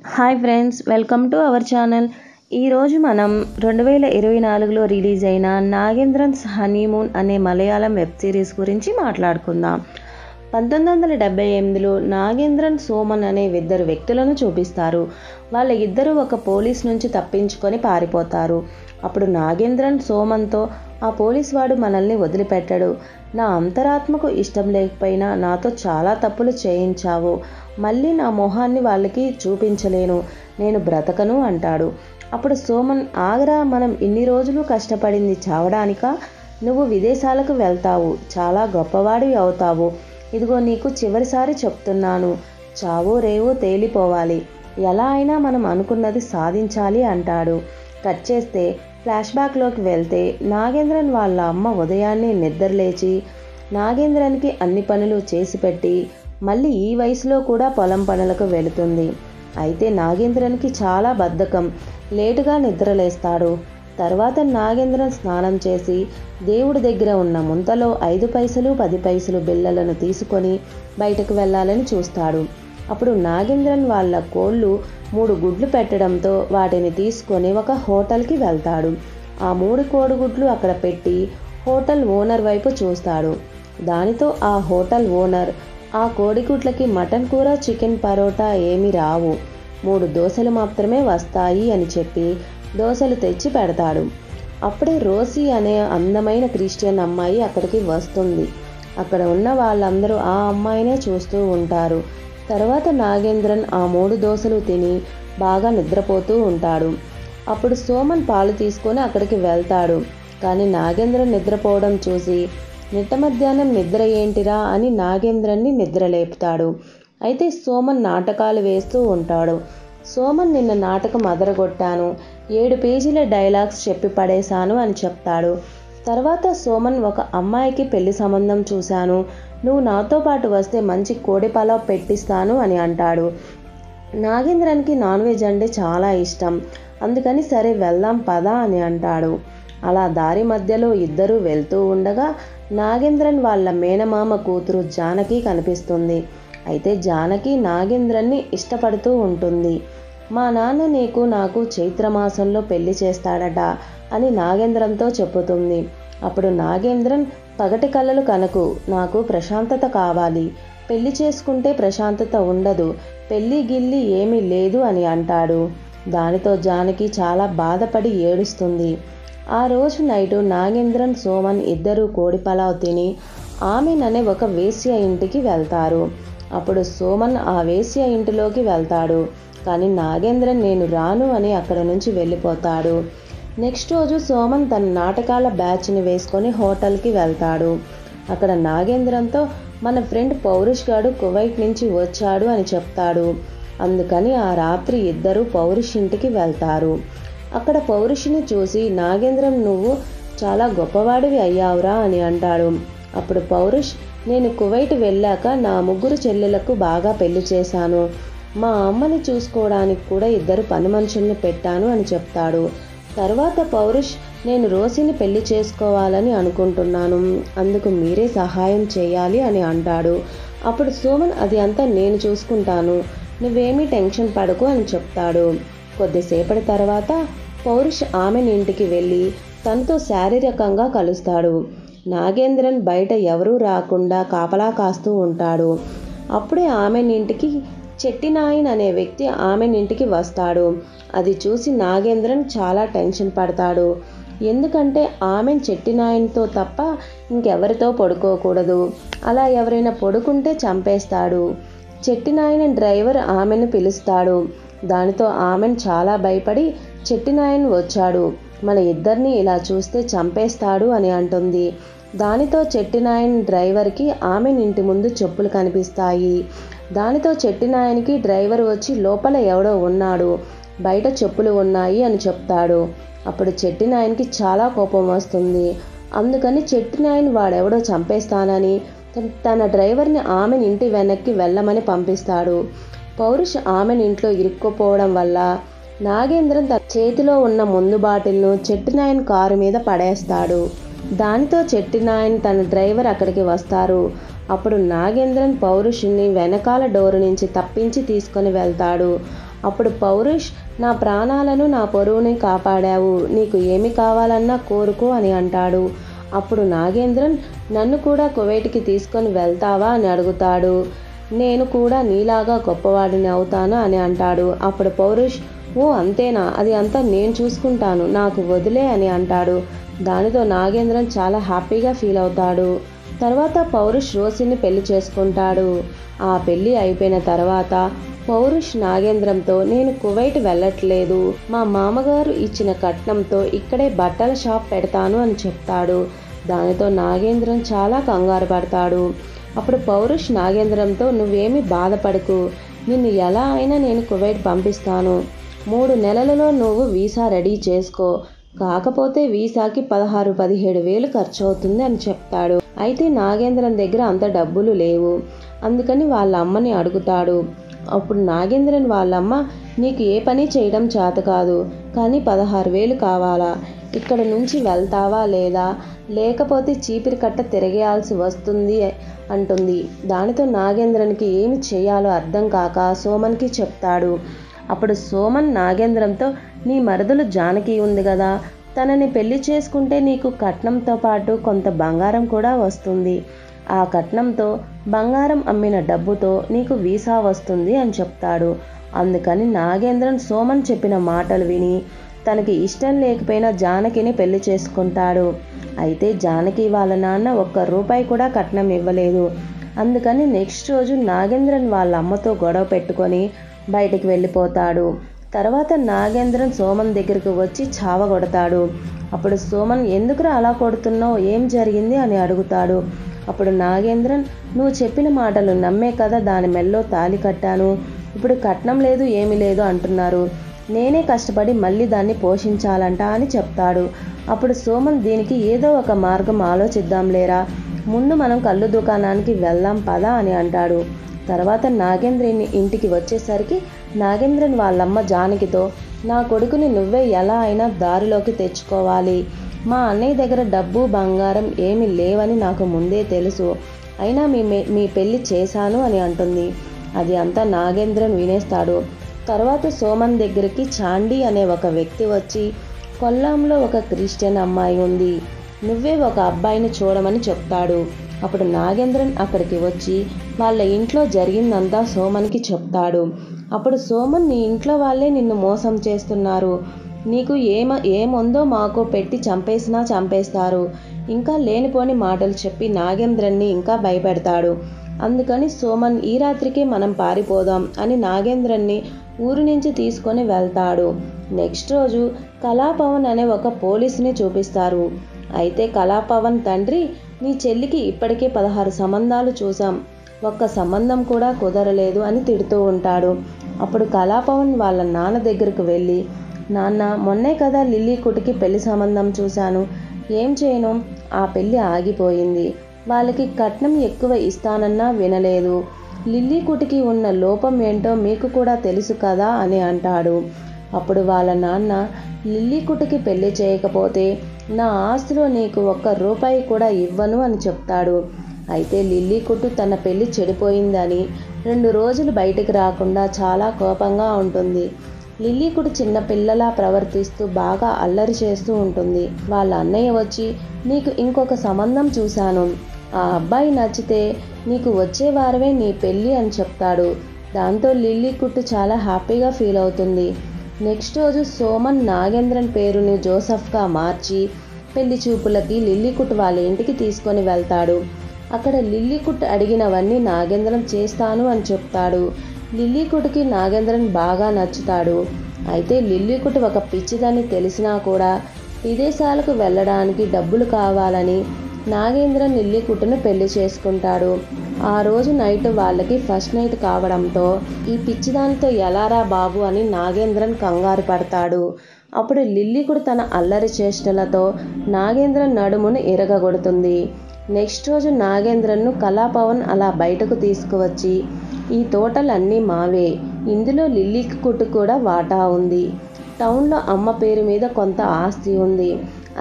Hi friends, welcome to our channel. ఈరోజు మనం 2024లో release అయిన నాగేంద్రన్స్ హనీమూన్ అనే మలయాళం వెబ్ సిరీస్ గురించి మాట్లాడుకుందాం. 1978లో నాగేంద్రన్, సోమన్ అనే ఇద్దరు వ్యక్తులను చూపిస్తారు. వాళ్ళ ఇద్దరు ఒక పోలీస్ నుంచి తప్పించుకొని పారిపోతారు. అప్పుడు నాగేంద్రన్ సోమన్తో, ఆ పోలీస్ వాడు మనల్ని వదిలిపెట్టడు. నా అంతరాత్మకు ఇష్టం లేకపోయినా నాతో చాలా తప్పులు చేయించావు. మళ్ళీ నా మొహాన్ని వాళ్ళకి చూపించలేను. నేను బ్రతకను అంటాడు. అప్పుడు సోమన్, ఆగరా, మనం ఇన్ని రోజులు కష్టపడింది చావడానికా? నువ్వు విదేశాలకు వెళ్తావు, చాలా గొప్పవాడివి అవుతావు. ఇదిగో నీకు చివరిసారి చెప్తున్నాను, చావో రేవో తేలిపోవాలి. ఎలా అయినా మనం అనుకున్నది సాధించాలి అంటాడు. కట్ చేస్తే ఫ్లాష్ బ్యాక్లోకి వెళ్తే నాగేంద్రన్ వాళ్ళ అమ్మ ఉదయాన్నే నిద్రలేచి నాగేంద్రన్కి అన్ని పనులు చేసి పెట్టి మళ్ళీ ఈ వయసులో కూడా పొలం పనులకు వెళుతుంది. అయితే నాగేంద్రన్కి చాలా బద్ధకం, లేటుగా నిద్రలేస్తాడు. తర్వాత నాగేంద్రన్ స్నానం చేసి దేవుడి దగ్గర ఉన్న ముంతలో 5 పైసలు 10 పైసలు బిళ్ళలను తీసుకొని బయటకు వెళ్ళాలని చూస్తాడు. అప్పుడు నాగేంద్రన్ వాళ్ళ కోళ్ళు 3 గుడ్లు పెట్టడంతో వాటిని తీసుకొని ఒక హోటల్కి వెళ్తాడు. ఆ 3 కోడిగుడ్లు అక్కడ పెట్టి హోటల్ ఓనర్ వైపు చూస్తాడు. దానితో ఆ హోటల్ ఓనర్, ఆ కోడిగుడ్లకి మటన్ కూర, చికెన్ పరోటా ఏమీ రావు, 3 దోశలు మాత్రమే వస్తాయి అని చెప్పి దోశలు తెచ్చి పెడతాడు. అప్పుడే రోసీ అనే అందమైన క్రిస్టియన్ అమ్మాయి అక్కడికి వస్తుంది. అక్కడ ఉన్న వాళ్ళందరూ ఆ అమ్మాయినే చూస్తూ ఉంటారు. తర్వాత నాగేంద్రన్ ఆ 3 దోశలు తిని బాగా నిద్రపోతూ ఉంటాడు. అప్పుడు సోమన్ పాలు తీసుకొని అక్కడికి వెళ్తాడు. కానీ నాగేంద్రన్ నిద్రపోవడం చూసి, నిట్ట మధ్యాహ్నం నిద్ర ఏంటిరా అని నాగేంద్రన్ని నిద్రలేపుతాడు. అయితే సోమన్ నాటకాలు వేస్తూ ఉంటాడు. సోమన్, నిన్న నాటకం అదరగొట్టాను, 7 పేజీల డైలాగ్స్ చెప్పి పడేశాను అని చెప్తాడు. తర్వాత సోమన్, ఒక అమ్మాయికి పెళ్లి సంబంధం చూశాను, నువ్వు నాతో పాటు వస్తే మంచి కోడి పలావ్ పెట్టిస్తాను అని అంటాడు. నాగేంద్రన్కి నాన్ వెజ్ అంటే చాలా ఇష్టం, అందుకని సరే వెళ్దాం పదా అని అంటాడు. అలా దారి మధ్యలో ఇద్దరూ వెళ్తూ ఉండగా నాగేంద్రన్ వాళ్ళ మేనమామ కూతురు జానకి కనిపిస్తుంది. అయితే జానకి నాగేంద్రన్ని ఇష్టపడుతూ ఉంటుంది. మా నాన్న నీకు నాకు చైత్రమాసంలో పెళ్లి చేస్తాడట అని నాగేంద్రన్తో చెప్పుతుంది. అప్పుడు నాగేంద్రన్, పగటి కలలు కనకు, నాకు ప్రశాంతత కావాలి, పెళ్లి చేసుకుంటే ప్రశాంతత ఉండదు, పెళ్లి గిల్లి ఏమీ లేదు అని అంటాడు. దానితో జానకి చాలా బాధపడి ఏడుస్తుంది. ఆ రోజు నైటు నాగేంద్రన్, సోమన్ ఇద్దరూ కోడి పలావ్ తిని ఆమెన్ అనే ఒక వేశ్య ఇంటికి వెళ్తారు. అప్పుడు సోమన్ ఆ వేశ్య ఇంటిలోకి వెళ్తాడు. కానీ నాగేంద్రన్ నేను రాను అని అక్కడ నుంచి వెళ్ళిపోతాడు. నెక్స్ట్ రోజు సోమన్ తన నాటకాల బ్యాచ్ని వేసుకొని హోటల్కి వెళ్తాడు. అక్కడ నాగేంద్రన్తో, మన ఫ్రెండ్ పౌరుష్ గాడు కువైట్ నుంచి వచ్చాడు అని చెప్తాడు. అందుకని ఆ రాత్రి ఇద్దరు పౌరుష్ ఇంటికి వెళ్తారు. అక్కడ పౌరుషిని చూసి నాగేంద్రన్, నువ్వు చాలా గొప్పవాడివి అయ్యావురా అని అంటాడు. అప్పుడు పౌరుష్, నేను కువైట్ వెళ్ళాక నా 3 చెల్లెలకు బాగా పెళ్లి చేశాను, మా అమ్మని చూసుకోవడానికి కూడా 2 పని మనుషుల్ని పెట్టాను అని చెప్తాడు. తర్వాత పౌరుష్, నేను రోసిని పెళ్లి చేసుకోవాలని అనుకుంటున్నాను, అందుకు మీరే సహాయం చేయాలి అని అంటాడు. అప్పుడు సోమన్, అది అంతా నేను చూసుకుంటాను, నువ్వేమీ టెన్షన్ పడకు అని చెప్తాడు. కొద్దిసేపటి తర్వాత పౌరుష్ ఆమెన్ ఇంటికి వెళ్ళి తనతో శారీరకంగా కలుస్తాడు. నాగేంద్రన్ బయట ఎవరూ రాకుండా కాపలా కాస్తూ ఉంటాడు. అప్పుడే ఆమెన్ ఇంటికి చెట్టినాయన్ అనే వ్యక్తి ఆమెన్ ఇంటికి వస్తాడు. అది చూసి నాగేంద్రన్ చాలా టెన్షన్ పడతాడు. ఎందుకంటే ఆమెన్ చెట్టినాయన్తో తప్ప ఇంకెవరితో పడుకోకూడదు, అలా ఎవరైనా పడుకుంటే చంపేస్తాడు. చెట్టినాయన్ డ్రైవర్ ఆమెను పిలుస్తాడు. దానితో ఆమెన్ చాలా భయపడి, చెట్టినాయన్ వచ్చాడు, మన ఇద్దరిని ఇలా చూస్తే చంపేస్తాడు అని అంటుంది. దానితో చెట్టినాయన్ డ్రైవర్కి ఆమెన్ ఇంటి ముందు చెప్పులు కనిపిస్తాయి. దానితో చెట్టినాయన్కి డ్రైవర్ వచ్చి, లోపల ఎవడో ఉన్నాడు, బయట చెప్పులు ఉన్నాయి అని చెప్తాడు. అప్పుడు చెట్టినాయన్కి చాలా కోపం వస్తుంది. అందుకని చెట్టినాయన్ వాడెవడో చంపేస్తానని తన డ్రైవర్ని ఆమెన్ ఇంటి వెనక్కి వెళ్ళమని పంపిస్తాడు. పౌరుష్ ఆమెన్ ఇంట్లో ఇరుక్కుపోవడం వల్ల నాగేంద్రన్ తన చేతిలో ఉన్న మందు బాటిల్ను చెట్టినాయన్ కారు మీద పడేస్తాడు. దానితో చెట్టినాయన్ తన డ్రైవర్ అక్కడికి వస్తారు. అప్పుడు నాగేంద్రన్ పౌరుషుని వెనకాల డోరు నుంచి తప్పించి తీసుకొని వెళ్తాడు. అప్పుడు పౌరుష్, నా ప్రాణాలను నా పరువుని కాపాడావు, నీకు ఏమి కావాలన్నా కోరుకో అని అంటాడు. అప్పుడు నాగేంద్రన్, నన్ను కూడా కువైట్కి తీసుకొని వెళ్తావా అని అడుగుతాడు. నేను కూడా నీలాగా గొప్పవాడిని అవుతాను అని అంటాడు. అప్పుడు పౌరుష్, ఓ అంతేనా, అది అంతా నేను చూసుకుంటాను, నాకు వదిలే అని అంటాడు. దానితో నాగేంద్రన్ చాలా హ్యాపీగా ఫీల్ అవుతాడు. తర్వాత పౌరుష్ రోసిని పెళ్లి చేసుకుంటాడు. ఆ పెళ్లి అయిపోయిన తర్వాత పౌరుష్ నాగేంద్రంతో, నేను కువైట్ వెళ్ళట్లేదు, మా మామగారు ఇచ్చిన కట్నంతో ఇక్కడే బట్టల షాప్ పెడతాను అని చెప్తాడు. దానితో నాగేంద్రన్ చాలా కంగారు పడతాడు. అప్పుడు పౌరుష్ నాగేంద్రంతో, నువ్వేమీ బాధపడకు, నిన్ను ఎలా అయినా నేను కువైట్ పంపిస్తాను, 3 నెలలలో నువ్వు వీసా రెడీ చేసుకో, కాకపోతే వీసాకి 16-17 వేలు ఖర్చు అవుతుంది అని చెప్తాడు. అయితే నాగేంద్రన్ దగ్గర అంత డబ్బులు లేవు, అందుకని వాళ్ళ అమ్మని అడుగుతాడు. అప్పుడు నాగేంద్రన్ వాళ్ళమ్మ, నీకు ఏ పని చేయడం చేత కాదు, కానీ 16 వేలు కావాలా, ఇక్కడ నుంచి వెళ్తావా లేదా, లేకపోతే చీపిరి కట్ట తిరగేయాల్సి వస్తుంది అంటుంది. దానితో నాగేంద్రన్కి ఏమి చేయాలో అర్థం కాక సోమన్కి చెప్తాడు. అప్పుడు సోమన్ నాగేంద్రంతో, నీ మరదలు జానకి ఉంది కదా, తనని పెళ్లి చేసుకుంటే నీకు కట్నంతో పాటు కొంత బంగారం కూడా వస్తుంది, ఆ కట్నంతో బంగారం అమ్మిన డబ్బుతో నీకు వీసా వస్తుంది అని చెప్తాడు. అందుకని నాగేంద్రన్ సోమన్ చెప్పిన మాటలు విని తనకి ఇష్టం లేకపోయినా జానకిని పెళ్లి చేసుకుంటాడు. అయితే జానకి వాళ్ళ నాన్న 1 రూపాయి కూడా కట్నం ఇవ్వలేదు. అందుకని నెక్స్ట్ రోజు నాగేంద్రన్ వాళ్ళ అమ్మతో గొడవ పెట్టుకొని బయటికి వెళ్ళిపోతాడు. తర్వాత నాగేంద్రన్ సోమన్ దగ్గరికి వచ్చి చావగొడతాడు. అప్పుడు సోమన్, ఎందుకురా అలా కొడుతున్నావు, ఏం జరిగింది అని అడుగుతాడు. అప్పుడు నాగేంద్రన్, నువ్వు చెప్పిన మాటలు నమ్మే కదా దాని మెల్లో తాళి కట్టాను, ఇప్పుడు కట్నం లేదు ఏమీ లేదు అంటున్నారు, నేనే కష్టపడి మళ్ళీ దాన్ని పోషించాలంట అని చెప్తాడు. అప్పుడు సోమన్, దీనికి ఏదో ఒక మార్గం ఆలోచిద్దాం లేరా, ముందు మనం కళ్ళు దుకాణానికి వెళ్దాం పదా అని అంటాడు. తర్వాత నాగేంద్రన్ ఇంటికి వచ్చేసరికి నాగేంద్రన్ వాళ్ళమ్మ జానకితో, నా కొడుకుని నువ్వే ఎలా అయినా దారిలోకి తెచ్చుకోవాలి, మా అన్నయ్య దగ్గర డబ్బు బంగారం ఏమీ లేవని నాకు ముందే తెలుసు, అయినా మీ పెళ్లి చేశాను అని అంటుంది. అది అంతా నాగేంద్రన్ వినేస్తాడు. తర్వాత సోమన్ దగ్గరికి చాండి అనే ఒక వ్యక్తి వచ్చి, కొల్లాంలో ఒక క్రిస్టియన్ అమ్మాయి ఉంది, నువ్వే ఒక అబ్బాయిని చూడమని చెప్తాడు. అప్పుడు నాగేంద్రన్ అక్కడికి వచ్చి వాళ్ళ ఇంట్లో జరిగిందంతా సోమన్కి చెప్తాడు. అప్పుడు సోమన్, నీ ఇంట్లో వాళ్ళే నిన్ను మోసం చేస్తున్నారు, నీకు ఏముందో మాకు పెట్టి చంపేసినా చంపేస్తారు, ఇంకా లేనిపోని మాటలు చెప్పి నాగేంద్రన్ని ఇంకా భయపెడతాడు. అందుకని సోమన్, ఈ రాత్రికే మనం పారిపోదాం అని నాగేంద్రన్ని ఊరి నుంచి తీసుకొని వెళ్తాడు. నెక్స్ట్ రోజు కళాపవన్ అనే ఒక పోలీసుని చూపిస్తారు. అయితే కళాపవన్ తండ్రి, నీ చెల్లికి ఇప్పటికే 16 సంబంధాలు చూసాం, ఒక్క సంబంధం కూడా కుదరలేదు అని తిడుతూ ఉంటాడు. అప్పుడు కళాపవన్ వాళ్ళ నాన్న దగ్గరకు వెళ్ళి, నాన్న, మొన్నే కదా లిల్లీ కుటికి పెళ్లి సంబంధం చూశాను, ఏం చేయను, ఆ పెళ్లి ఆగిపోయింది, వాళ్ళకి కట్నం ఎక్కువ ఇస్తానన్నా వినలేదు, లిల్లీ కుటికి ఉన్న లోపం ఏంటో మీకు కూడా తెలుసు కదా అని అంటాడు. అప్పుడు వాళ్ళ నాన్న, లిల్లీ కుటికి పెళ్లి చేయకపోతే నా ఆస్తిలో నీకు 1 రూపాయి కూడా ఇవ్వను అని చెప్తాడు. అయితే లిల్లీ కుట్టు తన పెళ్లి చెడిపోయిందని 2 రోజులు బయటికి రాకుండా చాలా కోపంగా ఉంటుంది. లిల్లీ కుట్టు చిన్న పిల్లలా ప్రవర్తిస్తూ బాగా అల్లరి చేస్తూ ఉంటుంది. వాళ్ళ అన్నయ్య వచ్చి, నీకు ఇంకొక సంబంధం చూశాను, ఆ అబ్బాయి నచ్చితే నీకు వచ్చే వారమే నీ పెళ్ళి అని చెప్తాడు. దాంతో లిల్లీ కుట్టు చాలా హ్యాపీగా ఫీల్ అవుతుంది. నెక్స్ట్ రోజు సోమన్ నాగేంద్రన్ పేరుని జోసెఫ్గా మార్చి పెళ్లి చూపులకి లిల్లీ కుట్టు వాళ్ళ ఇంటికి తీసుకొని వెళ్తాడు. అక్కడ లిల్లీ కుట్టు అడిగినవన్నీ నాగేంద్రన్ చేస్తాను అని చెప్తాడు. లిల్లీ కుట్టుకి నాగేంద్రన్ బాగా నచ్చుతాడు. అయితే లిల్లీ కుట్టు ఒక పిచ్చిదని తెలిసినా కూడా విదేశాలకు వెళ్ళడానికి డబ్బులు కావాలని నాగేంద్రన్ లిల్లీ కుట్టును పెళ్లి చేసుకుంటాడు. ఆ రోజు నైట్ వాళ్ళకి ఫస్ట్ నైట్ కావడంతో ఈ పిచ్చిదానితో ఎలారా బాబు అని నాగేంద్రన్ కంగారు పడతాడు. అప్పుడు లిల్లీ కుట్టు తన అల్లరి చేష్టలతో నాగేంద్రన్ నడుమును ఇరగగొడుతుంది. నెక్స్ట్ రోజు నాగేంద్రన్ను కళాపవన్ అలా బయటకు తీసుకువచ్చి, ఈ తోటలన్నీ మావే, ఇందులో లిల్లీ కుట్టు కూడా వాటా ఉంది, టౌన్లో అమ్మ పేరు మీద కొంత ఆస్తి ఉంది,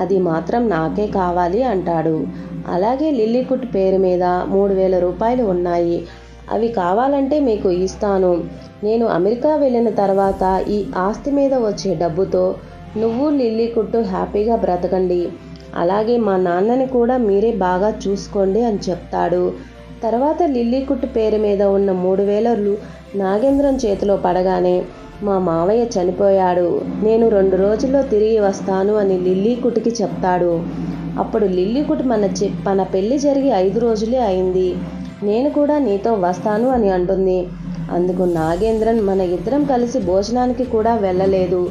అది మాత్రం నాకే కావాలి అంటాడు. అలాగే లిల్లీ కుట్టు పేరు మీద 3000 రూపాయలు ఉన్నాయి, అవి కావాలంటే మీకు ఇస్తాను, నేను అమెరికా వెళ్ళిన తర్వాత ఈ ఆస్తి మీద వచ్చే డబ్బుతో నువ్వు లిల్లీ కుట్టు హ్యాపీగా బ్రతకండి, అలాగే మా నాన్నని కూడా మీరే బాగా చూసుకోండి అని చెప్తాడు. తర్వాత లిల్లీ కుట్టు పేరు మీద ఉన్న 3000 నాగేంద్రన్ చేతిలో పడగానే మా మావయ్య చనిపోయాడు, నేను 2 రోజుల్లో తిరిగి వస్తాను అని లిల్లీ కుట్టుకి చెప్తాడు. అప్పుడు లిల్లీ కుట్టు మన పెళ్లి జరిగి 5 రోజులే అయింది, నేను కూడా నీతో వస్తాను అని అంటుంది. అందుకు నాగేంద్రన్ మన ఇద్దరం కలిసి భోజనానికి కూడా వెళ్ళలేదు,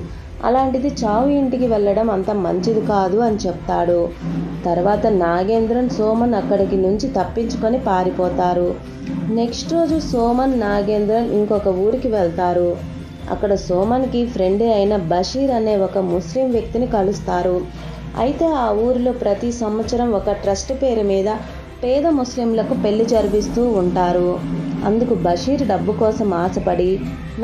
అలాంటిది చావు ఇంటికి వెళ్ళడం అంత మంచిది కాదు అని చెప్తాడు. తర్వాత నాగేంద్రన్ సోమన్ అక్కడికి నుంచి తప్పించుకొని పారిపోతారు. నెక్స్ట్ రోజు సోమన్ నాగేంద్రన్ ఇంకొక ఊరికి వెళ్తారు. అక్కడ సోమన్కి ఫ్రెండే అయిన బషీర్ అనే ఒక ముస్లిం వ్యక్తిని కలుస్తారు. అయితే ఆ ఊరిలో ప్రతి సంవత్సరం ఒక ట్రస్ట్ పేరు మీద పేద ముస్లింలకు పెళ్లి జరిపిస్తూ ఉంటారు. అందుకు బషీర్ డబ్బు కోసం ఆశపడి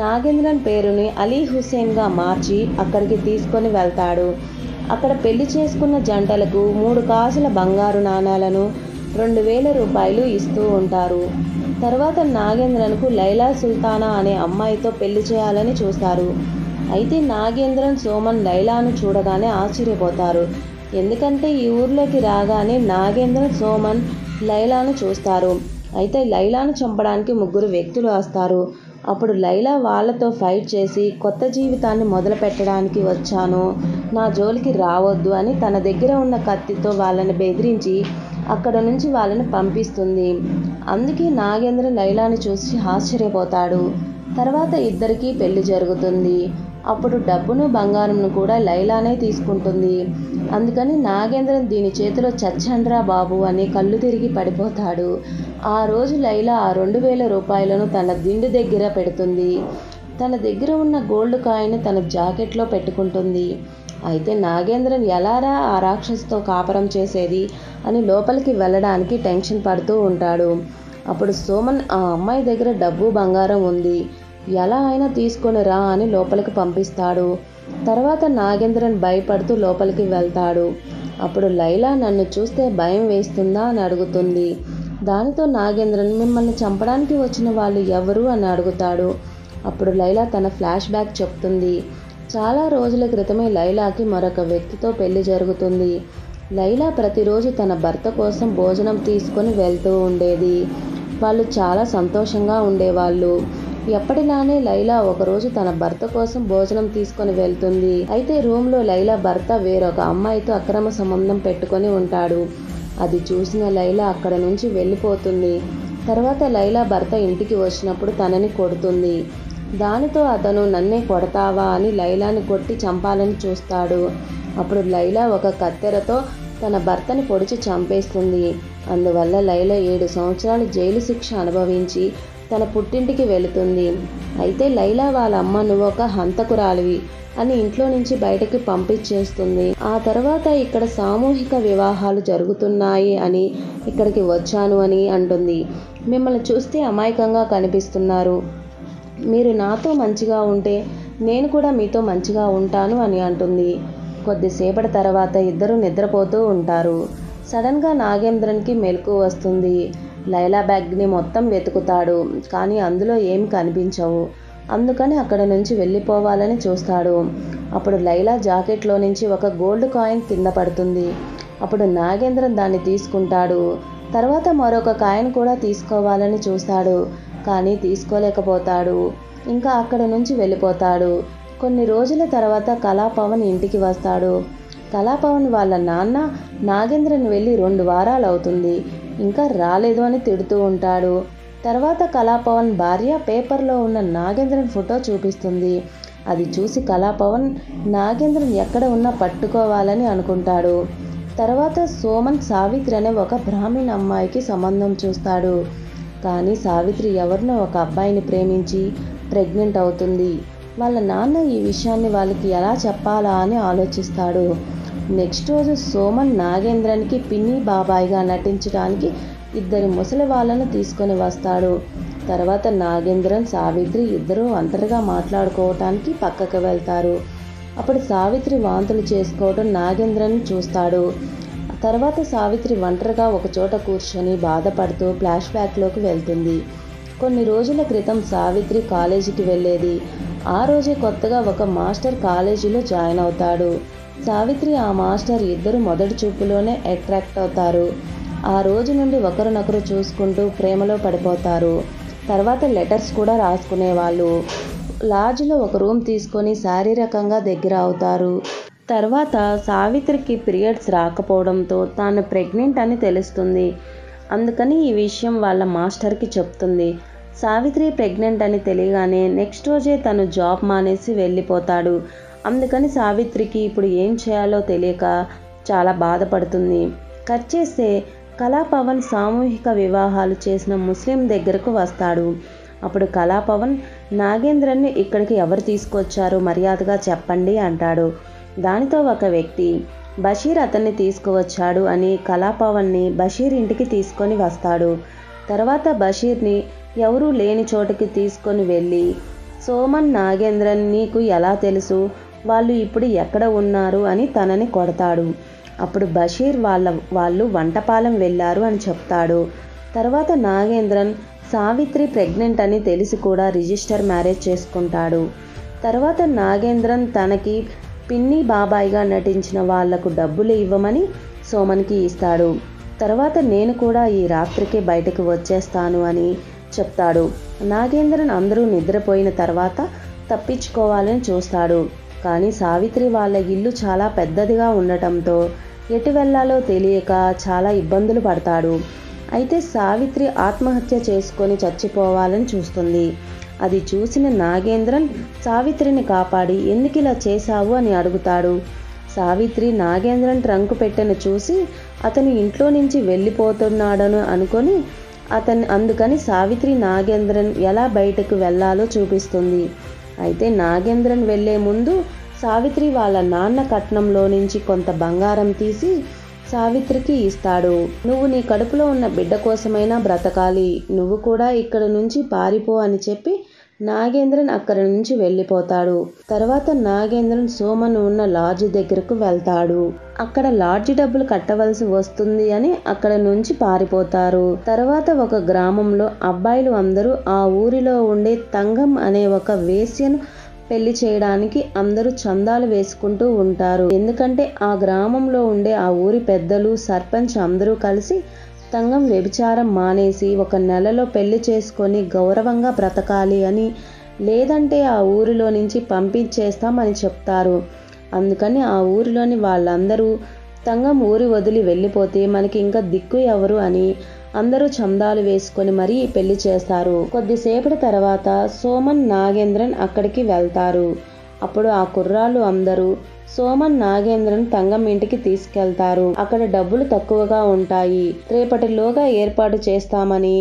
నాగేంద్రన్ పేరుని అలీ హుసేన్గా మార్చి అక్కడికి తీసుకొని వెళ్తాడు. అక్కడ పెళ్లి చేసుకున్న జంటలకు 3 కాసుల బంగారు నాణాలను 2000 రూపాయలు ఇస్తూ ఉంటారు. తర్వాత నాగేంద్రన్కు లైలా సుల్తానా అనే అమ్మాయితో పెళ్లి చేయాలని చూస్తారు. అయితే నాగేంద్రన్ సోమన్ లైలాను చూడగానే ఆశ్చర్యపోతారు. ఎందుకంటే ఈ ఊర్లోకి రాగానే నాగేంద్రన్ సోమన్ లైలాను చూస్తారు. అయితే లైలాను చంపడానికి 3 వ్యక్తులు వస్తారు. అప్పుడు లైలా వాళ్ళతో ఫైట్ చేసి కొత్త జీవితాన్ని మొదలు పెట్టడానికి వచ్చాను, నా జోలికి రావద్దు అని తన దగ్గర ఉన్న కత్తితో వాళ్ళని బెదిరించి అక్కడ నుంచి వాళ్ళని పంపిస్తుంది. అందుకే నాగేంద్రన్ లైలాని చూసి ఆశ్చర్యపోతాడు. తర్వాత ఇద్దరికీ పెళ్లి జరుగుతుంది. అప్పుడు డబ్బును బంగారంను కూడా లైలానే తీసుకుంటుంది. అందుకని నాగేంద్రన్ దీని చేతిలో చచ్చండ్రా బాబు అని కళ్ళు తిరిగి పడిపోతాడు. ఆ రోజు లైలా ఆ 2000 రూపాయలను తన దిండు దగ్గర పెడుతుంది. తన దగ్గర ఉన్న గోల్డ్ కాయిన్ తన జాకెట్లో పెట్టుకుంటుంది. అయితే నాగేంద్రన్ ఎలారా ఆ రాక్షసుతో కాపురం చేసేది అని లోపలికి వెళ్ళడానికి టెన్షన్ పడుతూ ఉంటాడు. అప్పుడు సోమన్ ఆ అమ్మాయి దగ్గర డబ్బు బంగారం ఉంది, ఎలా అయినా తీసుకొని రా అని లోపలికి పంపిస్తాడు. తర్వాత నాగేంద్రన్ భయపడుతూ లోపలికి వెళ్తాడు. అప్పుడు లైలా నన్ను చూస్తే భయం వేస్తుందా అని అడుగుతుంది. దానితో నాగేంద్రన్ మిమ్మల్ని చంపడానికి వచ్చిన వాళ్ళు ఎవరు అని అడుగుతాడు. అప్పుడు లైలా తన ఫ్లాష్ బ్యాక్ చెప్తుంది. చాలా రోజుల క్రితమే లైలాకి మరొక వ్యక్తితో పెళ్లి జరుగుతుంది. లైలా ప్రతిరోజు తన భర్త కోసం భోజనం తీసుకొని వెళ్తూ ఉండేది. వాళ్ళు చాలా సంతోషంగా ఉండేవాళ్ళు. ఎప్పటిలానే లైలా ఒకరోజు తన భర్త కోసం భోజనం తీసుకొని వెళ్తుంది. అయితే రూమ్లో లైలా భర్త వేరొక అమ్మాయితో అక్రమ సంబంధం పెట్టుకొని ఉంటాడు. అది చూసిన లైలా అక్కడ నుంచి వెళ్ళిపోతుంది. తర్వాత లైలా భర్త ఇంటికి వచ్చినప్పుడు తనని కొడుతుంది. దానితో అతను నన్నే కొడతావా అని లైలాని కొట్టి చంపాలని చూస్తాడు. అప్పుడు లైలా ఒక కత్తెరతో తన భర్తని పొడిచి చంపేస్తుంది. అందువల్ల లైలా 7 సంవత్సరాలు జైలు శిక్ష అనుభవించి తన పుట్టింటికి వెళుతుంది. అయితే లైలా వాళ్ళ అమ్మ నువ్వు ఒక హంతకురాలివి అని ఇంట్లో నుంచి బయటకి పంపించేస్తుంది. ఆ తర్వాత ఇక్కడ సామూహిక వివాహాలు జరుగుతున్నాయి అని ఇక్కడికి వచ్చాను అని అంటుంది. మిమ్మల్ని చూస్తే అమాయకంగా కనిపిస్తున్నారు, మీరు నాతో మంచిగా ఉంటే నేను కూడా మీతో మంచిగా ఉంటాను అని అంటుంది. కొద్దిసేపటి తర్వాత ఇద్దరు నిద్రపోతూ ఉంటారు. సడన్గా నాగేంద్రన్కి మెలకువ వస్తుంది. లైలా బ్యాగ్ని మొత్తం వెతుకుతాడు, కానీ అందులో ఏమి కనిపించవు. అందుకని అక్కడ నుంచి వెళ్ళిపోవాలని చూస్తాడు. అప్పుడు లైలా జాకెట్లో నుంచి ఒక గోల్డ్ కాయిన్ కింద పడుతుంది. అప్పుడు నాగేంద్రన్ దాన్ని తీసుకుంటాడు. తర్వాత మరొక కాయిన్ కూడా తీసుకోవాలని చూస్తాడు, కానీ తీసుకోలేకపోతాడు. ఇంకా అక్కడ నుంచి వెళ్ళిపోతాడు. కొన్ని రోజుల తర్వాత కళాపవన్ ఇంటికి వస్తాడు. కళాపవన్ వాళ్ళ నాన్న నాగేంద్రన్ వెళ్ళి 2 వారాలు అవుతుంది, ఇంకా రాలేదు అని తిడుతూ ఉంటాడు. తర్వాత కళాపవన్ భార్య పేపర్లో ఉన్న నాగేంద్రన్ ఫోటో చూపిస్తుంది. అది చూసి కళాపవన్ నాగేంద్రన్ ఎక్కడ ఉన్నా పట్టుకోవాలని అనుకుంటాడు. తర్వాత సోమన్ సావిత్రి అనే ఒక బ్రాహ్మణ అమ్మాయికి సంబంధం చూస్తాడు. కానీ సావిత్రి ఎవరినో ఒక అబ్బాయిని ప్రేమించి ప్రెగ్నెంట్ అవుతుంది. వాళ్ళ నాన్న ఈ విషయాన్ని వాళ్ళకి ఎలా చెప్పాలా అని ఆలోచిస్తాడు. నెక్స్ట్ రోజు సోమన్ నాగేంద్రన్కి పిన్ని బాబాయిగా నటించడానికి 2 ముసలి వాళ్ళను తీసుకొని వస్తాడు. తర్వాత నాగేంద్రన్ సావిత్రి ఇద్దరూ ఒంటరిగా మాట్లాడుకోవటానికి పక్కకు వెళ్తారు. అప్పుడు సావిత్రి వాంతులు చేసుకోవడం నాగేంద్రన్ చూస్తాడు. తర్వాత సావిత్రి ఒంటరిగా ఒక చోట కూర్చొని బాధపడుతూ ఫ్లాష్ బ్యాక్లోకి వెళ్తుంది. కొన్ని రోజుల క్రితం సావిత్రి కాలేజీకి వెళ్ళేది. ఆ రోజే కొత్తగా ఒక మాస్టర్ కాలేజీలో జాయిన్ అవుతాడు. సావిత్రి ఆ మాస్టర్ ఇద్దరు మొదటి చూపులోనే అట్రాక్ట్ అవుతారు. ఆ రోజు నుండి ఒకరినొకరు చూసుకుంటూ ప్రేమలో పడిపోతారు. తర్వాత లెటర్స్ కూడా రాసుకునేవాళ్ళు. లాడ్జ్లో ఒక రూమ్ తీసుకొని శారీరకంగా దగ్గర అవుతారు. తర్వాత సావిత్రికి పీరియడ్స్ రాకపోవడంతో తాను ప్రెగ్నెంట్ అని తెలుస్తుంది. అందుకని ఈ విషయం వాళ్ళ మాస్టర్కి చెప్తుంది. సావిత్రి ప్రెగ్నెంట్ అని తెలియగానే నెక్స్ట్ రోజే తను జాబ్ మానేసి వెళ్ళిపోతాడు. అందుకని సావిత్రికి ఇప్పుడు ఏం చేయాలో తెలియక చాలా బాధపడుతుంది. కట్ చేస్తే కళాపవన్ సామూహిక వివాహాలు చేసిన ముస్లిం దగ్గరకు వస్తాడు. అప్పుడు కళాపవన్ నాగేంద్రన్ని ఇక్కడికి ఎవరు తీసుకొచ్చారో మర్యాదగా చెప్పండి అంటాడు. దానితో ఒక వ్యక్తి బషీర్ అతన్ని తీసుకువచ్చాడు అని కళాపవన్ని బషీర్ ఇంటికి తీసుకొని వస్తాడు. తర్వాత బషీర్ని ఎవరూ లేని చోటుకి తీసుకొని వెళ్ళి, సోమన్ నాగేంద్రన్ నీకు ఎలా తెలుసు, వాళ్ళు ఇప్పుడు ఎక్కడ ఉన్నారు అని తనని కొడతాడు. అప్పుడు బషీర్ వాళ్ళు వంటపాలెం వెళ్ళారు అని చెప్తాడు. తర్వాత నాగేంద్రన్ సావిత్రి ప్రెగ్నెంట్ అని తెలిసి కూడా రిజిస్టర్ మ్యారేజ్ చేసుకుంటాడు. తర్వాత నాగేంద్రన్ తనకి పిన్ని బాబాయిగా నటించిన వాళ్లకు డబ్బులు ఇవ్వమని సోమన్కి ఇస్తాడు. తర్వాత నేను కూడా ఈ రాత్రికి బయటకు వచ్చేస్తాను అని చెప్తాడు. నాగేంద్రన్ అందరూ నిద్రపోయిన తర్వాత తప్పించుకోవాలని చూస్తాడు. కానీ సావిత్రి వాళ్ళ ఇల్లు చాలా పెద్దదిగా ఉండటంతో ఎటు వెళ్లాలో తెలియక చాలా ఇబ్బందులు పడతాడు. అయితే సావిత్రి ఆత్మహత్య చేసుకొని చచ్చిపోవాలని చూస్తుంది. అది చూసిన నాగేంద్రన్ సావిత్రిని కాపాడి ఎందుకు ఇలా చేశావు అని అడుగుతాడు. సావిత్రి నాగేంద్రన్ ట్రంకు పెట్టెను చూసి అతను ఇంట్లో నుంచి వెళ్ళిపోతున్నాడని అనుకొని అందుకని సావిత్రి నాగేంద్రన్ ఎలా బయటకు వెళ్లాలో చూపిస్తుంది. అయితే నాగేంద్రన్ వెళ్లే ముందు సావిత్రి వాళ్ళ నాన్న కట్నంలో నుంచి కొంత బంగారం తీసి సావిత్రికి ఇస్తాడు. నువ్వు నీ కడుపులో ఉన్న బిడ్డ కోసమైనా బ్రతకాలి, నువ్వు కూడా ఇక్కడ నుంచి పారిపో అని చెప్పి నాగేంద్రన్ అక్కడి నుంచి వెళ్ళిపోతాడు. తర్వాత నాగేంద్రన్ సోమన్ ఉన్న లాడ్జ్ దగ్గరకు వెళ్తాడు. అక్కడ లాడ్జ్ డబ్బులు కట్టవలసి వస్తుంది అని అక్కడ నుంచి పారిపోతారు. తర్వాత ఒక గ్రామంలో అబ్బాయిలు అందరూ ఆ ఊరిలో ఉండే తంగం అనే ఒక వేశ్యను పెళ్లి చేయడానికి అందరూ చందాలు వేసుకుంటూ ఉంటారు. ఎందుకంటే ఆ గ్రామంలో ఉండే ఆ ఊరి పెద్దలు, సర్పంచ్ అందరూ కలిసి తంగం వ్యభిచారం మానేసి 1 నెలలో పెళ్లి చేసుకొని గౌరవంగా బ్రతకాలి అని, లేదంటే ఆ ఊరిలో నుంచి పంపించేస్తామని చెప్తారు. అందుకని ఆ ఊరిలోని వాళ్ళందరూ తంగం ఊరి వదిలి వెళ్ళిపోతే మనకి ఇంకా దిక్కు ఎవరు అని అందరూ చందాలు వేసుకొని మరీ పెళ్లి చేస్తారు. కొద్దిసేపటి తర్వాత సోమన్ నాగేంద్రన్ అక్కడికి వెళ్తారు. అప్పుడు ఆ కుర్రాళ్ళు అందరూ సోమన్ నాగేంద్రన్ తంగం ఇంటికి తీసుకెళ్తారు. అక్కడ డబ్బులు తక్కువగా ఉంటాయి, రేపటిలోగా ఏర్పాటు చేస్తామని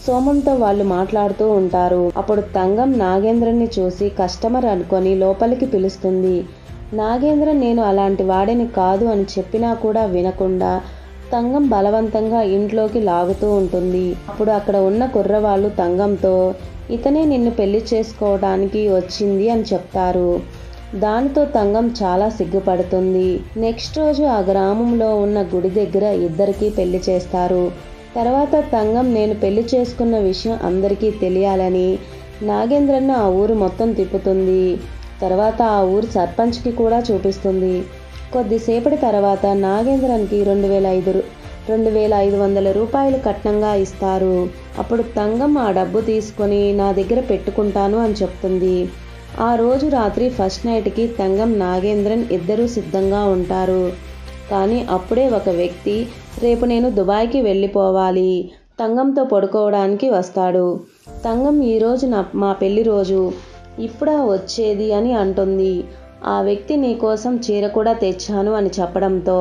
సోమంతో వాళ్ళు మాట్లాడుతూ ఉంటారు. అప్పుడు తంగం నాగేంద్రన్ని చూసి కస్టమర్ అనుకొని లోపలికి పిలుస్తుంది. నాగేంద్రన్ నేను అలాంటి వాడిని కాదు అని చెప్పినా కూడా వినకుండా తంగం బలవంతంగా ఇంట్లోకి లాగుతూ ఉంటుంది. అప్పుడు అక్కడ ఉన్న కుర్రవాళ్ళు తంగంతో ఇతనే నిన్ను పెళ్లి చేసుకోవడానికి వచ్చింది అని చెప్తారు. దానితో తంగం చాలా సిగ్గుపడుతుంది. నెక్స్ట్ రోజు ఆ గ్రామంలో ఉన్న గుడి దగ్గర ఇద్దరికీ పెళ్లి చేస్తారు. తర్వాత తంగం నేను పెళ్లి చేసుకున్న విషయం అందరికీ తెలియాలని నాగేంద్రన్ను ఆ ఊరు మొత్తం తిప్పుతుంది. తర్వాత ఆ ఊరు సర్పంచ్కి కూడా చూపిస్తుంది. కొద్దిసేపటి తర్వాత నాగేంద్రన్కి 2,500 రూపాయలు కట్నంగా ఇస్తారు. అప్పుడు తంగం ఆ డబ్బు తీసుకొని నా దగ్గర పెట్టుకుంటాను అని చెప్తుంది. ఆ రోజు రాత్రి ఫస్ట్ నైట్కి తంగం నాగేంద్రన్ ఇద్దరూ సిద్ధంగా ఉంటారు. కానీ అప్పుడే ఒక వ్యక్తి రేపు నేను దుబాయ్కి వెళ్ళిపోవాలి, తంగంతో పడుకోవడానికి వస్తాడు. తంగం ఈరోజు మా పెళ్లి రోజు, ఇప్పుడా వచ్చేది అని అంటుంది. ఆ వ్యక్తి నీ కోసం చీర కూడా తెచ్చాను అని చెప్పడంతో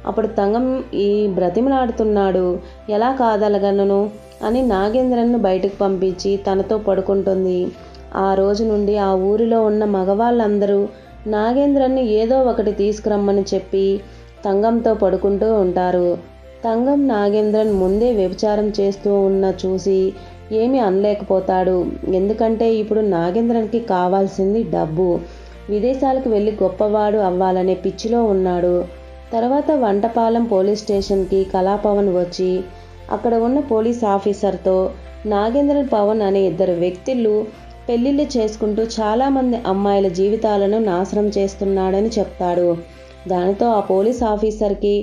అప్పుడు తంగం ఈ బ్రతిమలాడుతున్నాడు, ఎలా కాదలగలను అని నాగేంద్రన్ను బయటకు పంపించి తనతో పడుకుంటుంది. ఆ రోజు నుండి ఆ ఊరిలో ఉన్న మగవాళ్ళందరూ నాగేంద్రన్ని ఏదో ఒకటి తీసుకురమ్మని చెప్పి తంగంతో పడుకుంటూ ఉంటారు. తంగం నాగేంద్రన్ ముందే వ్యభిచారం చేస్తూ ఉన్న చూసి ఏమీ అనలేకపోతాడు. ఎందుకంటే ఇప్పుడు నాగేంద్రన్కి కావాల్సింది డబ్బు, విదేశాలకు వెళ్ళి గొప్పవాడు అవ్వాలనే పిచ్చిలో ఉన్నాడు. తర్వాత వంటపాలెం పోలీస్ స్టేషన్కి కళాపవన్ వచ్చి అక్కడ ఉన్న పోలీస్ ఆఫీసర్తో నాగేంద్రన్ పవన్ అనే ఇద్దరు వ్యక్తులు పెళ్లిళ్ళు చేసుకుంటూ చాలామంది అమ్మాయిల జీవితాలను నాశనం చేస్తున్నాడని చెప్తాడు. దానితో ఆ పోలీస్ ఆఫీసర్కి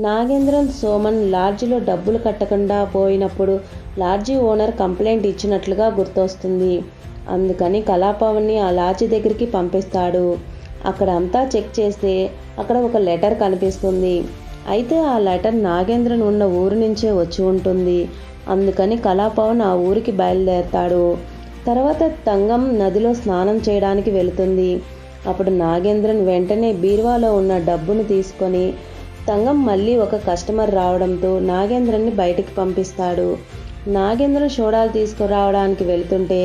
నాగేంద్రన్ సోమన్ లాడ్జిలో డబ్బులు కట్టకుండా పోయినప్పుడు లాడ్జి ఓనర్ కంప్లైంట్ ఇచ్చినట్లుగా గుర్తొస్తుంది. అందుకని కళాపవన్ని ఆ లాడ్జి దగ్గరికి పంపిస్తాడు. అక్కడ అంతా చెక్ చేస్తే అక్కడ ఒక లెటర్ కనిపిస్తుంది. అయితే ఆ లెటర్ నాగేంద్రన్ ఉన్న ఊరు నుంచే వచ్చి ఉంటుంది. అందుకని కళాపవన్ ఆ ఊరికి బయలుదేరతాడు. తర్వాత తంగం నదిలో స్నానం చేయడానికి వెళుతుంది. అప్పుడు నాగేంద్రన్ వెంటనే బీరువాలో ఉన్న డబ్బును తీసుకొని తంగం మళ్ళీ ఒక కస్టమర్ రావడంతో నాగేంద్రన్ని బయటికి పంపిస్తాడు. నాగేంద్రన్ సోడాలు తీసుకురావడానికి వెళుతుంటే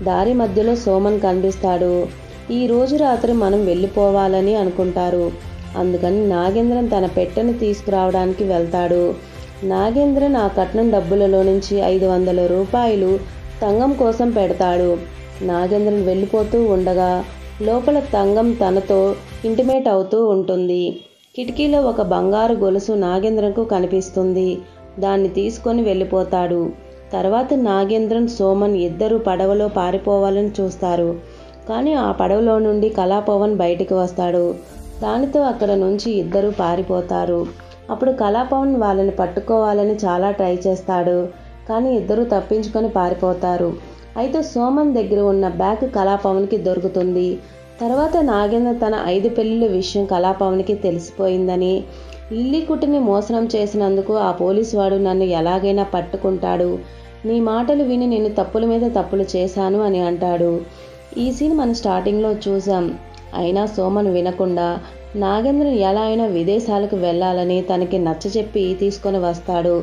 దారి మధ్యలో సోమన్ కనిపిస్తాడు. ఈ రోజు రాత్రి మనం వెళ్ళిపోవాలని అనుకుంటారు. అందుకని నాగేంద్రన్ తన పెట్టెను తీసుకురావడానికి వెళ్తాడు. నాగేంద్రన్ ఆ కట్నం డబ్బులలో నుంచి 500 రూపాయలు తంగం కోసం పెడతాడు. నాగేంద్రన్ వెళ్ళిపోతూ ఉండగా లోపల తంగం తనతో ఇంటిమేట్ అవుతూ ఉంటుంది. కిటికీలో ఒక బంగారు గొలుసు నాగేంద్రన్కు కనిపిస్తుంది. దాన్ని తీసుకొని వెళ్ళిపోతాడు. తర్వాత నాగేంద్రన్ సోమన్ ఇద్దరు పడవలో పారిపోవాలని చూస్తారు. కానీ ఆ పడవలో నుండి కళాపవన్ బయటికి వస్తాడు. దానితో అక్కడ నుంచి ఇద్దరు పారిపోతారు. అప్పుడు కళాపవన్ వాళ్ళని పట్టుకోవాలని చాలా ట్రై చేస్తాడు. కానీ ఇద్దరు తప్పించుకొని పారిపోతారు. అయితే సోమన్ దగ్గర ఉన్న బ్యాగ్ కళాపవన్కి దొరుకుతుంది. తర్వాత నాగేంద్ర తన 5 పెళ్లిళ్ళ విషయం కళాపవన్కి తెలిసిపోయిందని, లిల్లీకుట్టిని మోసం చేసినందుకు ఆ పోలీసు వాడు నన్ను ఎలాగైనా పట్టుకుంటాడు, నీ మాటలు విని నేను తప్పుల మీద తప్పులు చేశాను అని అంటాడు. ఈ సీన్ మనం స్టార్టింగ్లో చూసాం. అయినా సోమన్ వినకుండా నాగేంద్రన్ ఎలా అయినా విదేశాలకు వెళ్ళాలని తనకి నచ్చచెప్పి తీసుకొని వస్తాడు.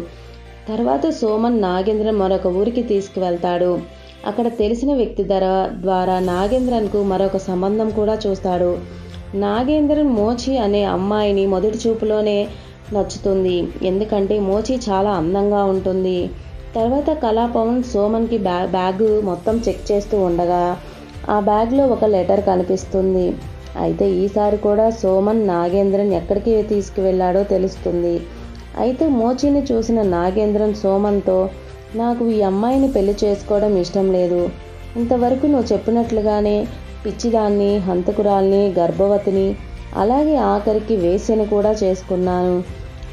తర్వాత సోమన్ నాగేంద్రన్ మరొక ఊరికి తీసుకువెళ్తాడు. అక్కడ తెలిసిన వ్యక్తి ద్వారా నాగేంద్రన్కు మరొక సంబంధం కూడా చూస్తాడు. నాగేంద్రన్ మోచి అనే అమ్మాయిని మొదటి చూపులోనే నచ్చుతుంది. ఎందుకంటే మోచి చాలా అందంగా ఉంటుంది. తర్వాత కళాపవన్ సోమన్కి బ్యాగ్ మొత్తం చెక్ చేస్తూ ఉండగా ఆ బ్యాగ్లో ఒక లెటర్ కనిపిస్తుంది. అయితే ఈసారి కూడా సోమన్ నాగేంద్రన్ ఎక్కడికి తీసుకువెళ్ళాడో తెలుస్తుంది. అయితే మోచిని చూసిన నాగేంద్రన్ సోమన్తో, నాకు ఈ అమ్మాయిని పెళ్లి చేసుకోవడం ఇష్టం లేదు. ఇంతవరకు నువ్వు చెప్పినట్లుగానే పిచ్చిదాన్ని, హంతకురాల్ని, గర్భవతిని, అలాగే ఆఖరికి వేశ్యని కూడా చేసుకున్నాను.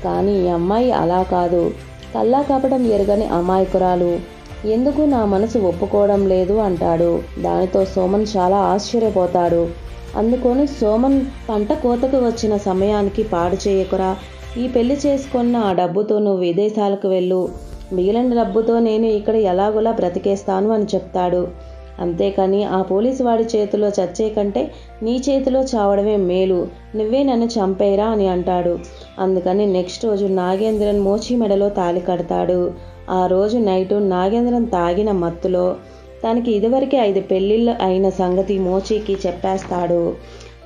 కానీ ఈ అమ్మాయి అలా కాదు, కల్లా కపటం ఎరగని అమాయకురాలు. ఎందుకు నా మనసు ఒప్పుకోవడం లేదు అంటాడు. దానితో సోమన్ చాలా ఆశ్చర్యపోతాడు. అందుకొని సోమన్, పంట కోతకు వచ్చిన సమయానికి పాడు చేయకురా, ఈ పెళ్లి చేసుకున్న ఆ డబ్బుతో నువ్వు విదేశాలకు వెళ్ళు, మిగిలిన డబ్బుతో నేను ఇక్కడ ఎలాగోలా బ్రతికేస్తాను అని చెప్తాడు. అంతేకాని ఆ పోలీసు వాడి చేతిలో చచ్చే కంటే నీ చేతిలో చావడమే మేలు, నువ్వే నన్ను చంపేరా అని అంటాడు. అందుకని నెక్స్ట్ రోజు నాగేంద్రన్ మోచి మెడలో తాళి కడతాడు. ఆ రోజు నైటు నాగేంద్రన్ తాగిన మత్తులో తనకి ఇదివరకే 5 పెళ్లిళ్ళు అయిన సంగతి మోచికి చెప్పేస్తాడు.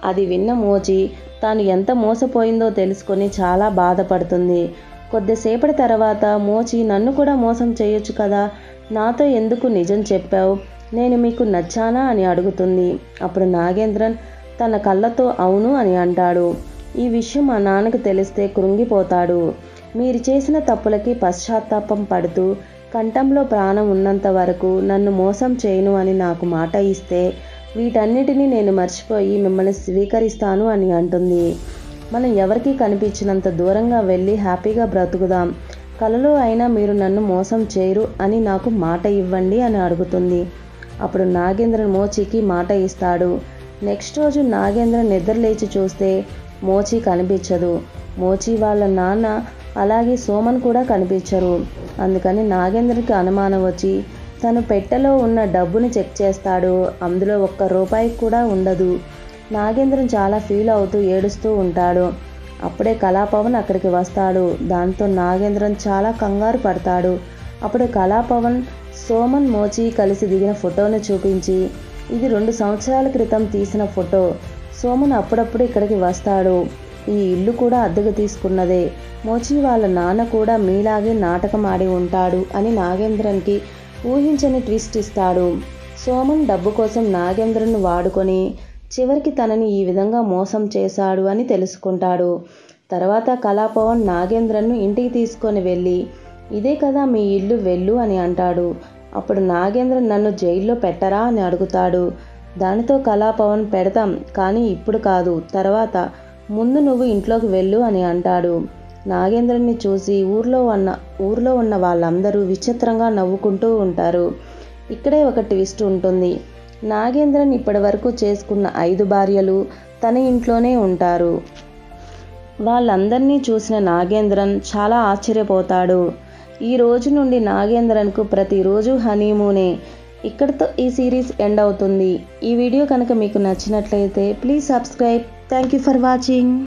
అది విన్న మోచి తాను ఎంత మోసపోయిందో తెలుసుకొని చాలా బాధపడుతుంది. కొద్దిసేపటి తర్వాత మోచి, నన్ను కూడా మోసం చేయొచ్చు కదా, నాతో ఎందుకు నిజం చెప్పావు, నేను మీకు నచ్చానా అని అడుగుతుంది. అప్పుడు నాగేంద్రన్ తన కళ్ళతో అవును అని అంటాడు. ఈ విషయం మా నాన్నకు తెలిస్తే కృంగిపోతాడు. మీరు చేసిన తప్పులకి పశ్చాత్తాపం పడుతూ కంఠంలో ప్రాణం ఉన్నంత వరకు నన్ను మోసం చేయను అని నాకు మాట ఇస్తే వీటన్నిటినీ నేను మర్చిపోయి మిమ్మల్ని స్వీకరిస్తాను అని అంటుంది. మనం ఎవరికీ కనిపించినంత దూరంగా వెళ్ళి హ్యాపీగా బ్రతుకుదాం, కలలో అయినా మీరు నన్ను మోసం చేయరు అని నాకు మాట ఇవ్వండి అని అడుగుతుంది. అప్పుడు నాగేంద్రన్ మోచికి మాట ఇస్తాడు. నెక్స్ట్ రోజు నాగేంద్రన్ నిద్రలేచి చూస్తే మోచి కనిపించదు. మోచి వాళ్ళ నాన్న అలాగే సోమన్ కూడా కనిపించరు. అందుకని నాగేంద్రకి అనుమానం వచ్చి తను పెట్టెలో ఉన్న డబ్బుని చెక్ చేస్తాడు. అందులో 1 రూపాయి కూడా ఉండదు. నాగేంద్రన్ చాలా ఫీల్ అవుతూ ఏడుస్తూ ఉంటాడు. అప్పుడే కళాపవన్ అక్కడికి వస్తాడు. దాంతో నాగేంద్రన్ చాలా కంగారు పడతాడు. అప్పుడు కళాపవన్ సోమన్ మోచి కలిసి దిగిన ఫోటోను చూపించి, ఇది 2 సంవత్సరాల క్రితం తీసిన ఫోటో, సోమన్ అప్పుడప్పుడు ఇక్కడికి వస్తాడు, ఈ ఇల్లు కూడా అద్దెకు తీసుకున్నదే, మోచి వాళ్ళ నాన్న కూడా మీలాగే నాటకం ఆడి ఉంటాడు అని నాగేంద్రన్కి ఊహించని ట్విస్ట్ ఇస్తాడు. సోమన్ డబ్బు కోసం నాగేంద్రన్ను వాడుకొని చివరికి తనని ఈ విధంగా మోసం చేశాడు అని తెలుసుకుంటాడు. తర్వాత కళాపవన్ నాగేంద్రన్ను ఇంటికి తీసుకొని వెళ్ళి, ఇదే కదా మీ ఇల్లు, వెళ్ళు అని అంటాడు. అప్పుడు నాగేంద్రన్ నన్ను జైల్లో పెట్టరా అని అడుగుతాడు. దానితో కళాపవన్ పెడతాం, కానీ ఇప్పుడు కాదు, తర్వాత, ముందు నువ్వు ఇంట్లోకి వెళ్ళు అని అంటాడు. నాగేంద్రన్ని చూసి ఊర్లో ఉన్న వాళ్ళందరూ విచిత్రంగా నవ్వుకుంటూ ఉంటారు. ఇక్కడే ఒక ట్విస్ట్ ఉంటుంది. నాగేంద్రన్ ఇప్పటి వరకు చేసుకున్న 5 భార్యలు తన ఇంట్లోనే ఉంటారు. వాళ్ళందరినీ చూసిన నాగేంద్రన్ చాలా ఆశ్చర్యపోతాడు. ఈ రోజు నుండి నాగేంద్రన్కు ప్రతిరోజు హనీమూనే. ఇక్కడితో ఈ సిరీస్ ఎండ్ అవుతుంది. ఈ వీడియో కనుక మీకు నచ్చినట్లయితే please subscribe. Thank you for watching.